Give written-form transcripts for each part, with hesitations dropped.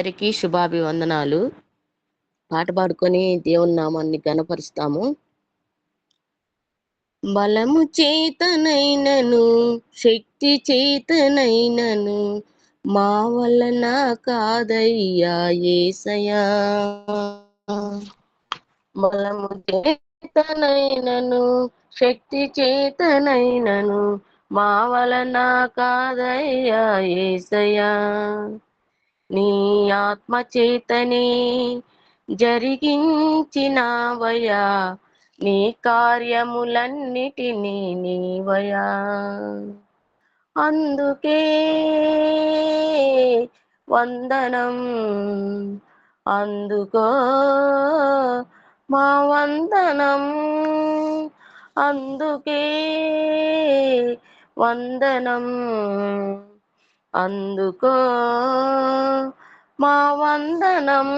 అందరికీ శుభాభివందనాలు. పాట పాడుకొని దేవుని నామాన్ని ఘనపరుస్తాము. బలము చేతనైనను శక్తి చేతనైనను మా వలన కాదయ్యా యేసయ్యా. బలము చేతనైనను శక్తి చేతనైనను మా వలన కాదయ్యా యేసయ్యా. నీ ఆత్మ చేతనే జరిగించినావయా, నీ కార్యములన్నిటినీ నీవయా. అందుకే వందనం, అందుకో మా వందనం. అందుకే వందనం, అందుకో మా వందనం.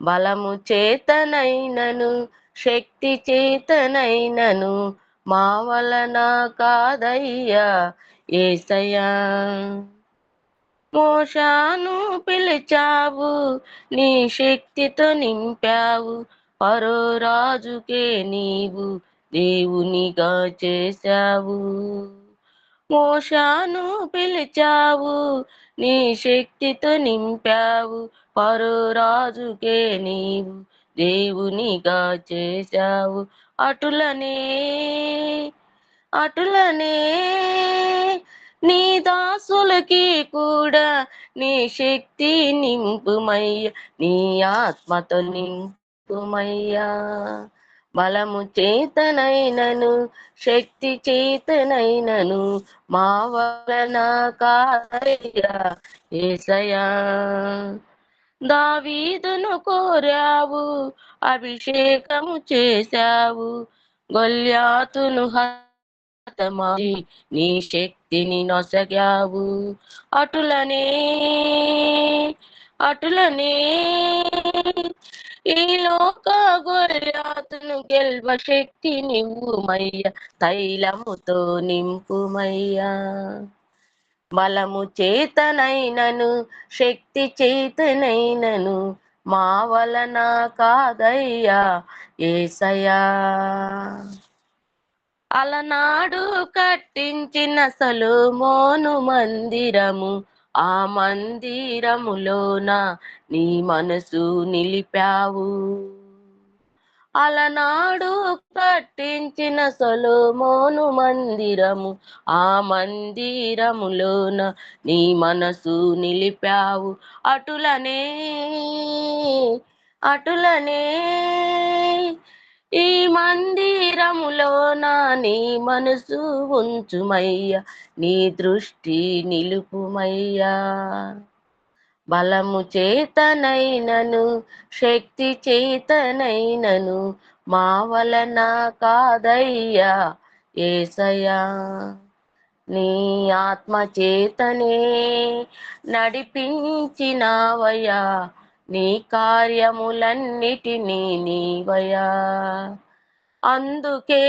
బలము చేతనైనను శక్తి చేతనైనను మా వలన కాదయ్యా యేసయ్యా. మోషాను పిలిచావు, నీ శక్తితో నింపావు, ఫరో రాజుకే నీవు దేవునిగా చేశావు. మోషాను పిలిచావు, నీ శక్తితో నింపావు, ఫరో రాజుకే నీవు దేవునిగా చేశావు. అటులనే అటులనే నీ దాసులకి కూడా నీ శక్తి నింపుమయ్య, నీ ఆత్మతో నింపుమయ్యా. బలము చేతనైనను శక్తి చేతనైనను మా వలన కాదయ్యా యేసయ్యా. దావీదును కోరావు, అభిషేకము చేశావు, గొల్యాతును హతమార్చి నీ శక్తిని నొసగావు. అటులనే అటులనే ఈ లోక గొల్యాతును గెల్వ శక్తి నివ్వుమయ్య, తైలముతో నింపుమయ్యా. బలము చేతనైనను శక్తి చేతనైనను మా వలన కాదయ్యా యేసయ్యా. అలనాడు కట్టించిన సొలొమోను మందిరము, ఆ మందిరములోన నీ మనసు నిలిపావు. అలనాడు కట్టించిన సొలొమోను మందిరము, ఆ మందిరములోన నీ మనసు నిలిపావు. అటులనే అటులనే ఈ మందిరములోన నీ మనసు ఉంచుమయ్యా, నీ దృష్టి నిలుపుమయ్యా. బలము చేతనైనను శక్తి చేతనైనను మా వలన కాదయ్యా యేసయ్యా. నీ ఆత్మ చేతనే నడిపించినావయ్యా, నీ కార్యములన్నిటినీ నీవయా. అందుకే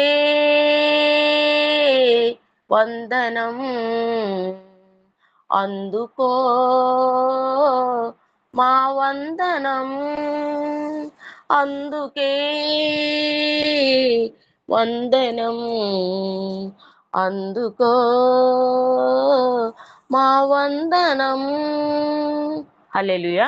వందనం, అందుకో మా వందనం. అందుకే వందనం, అందుకో మా వందనం. హల్లెలూయా.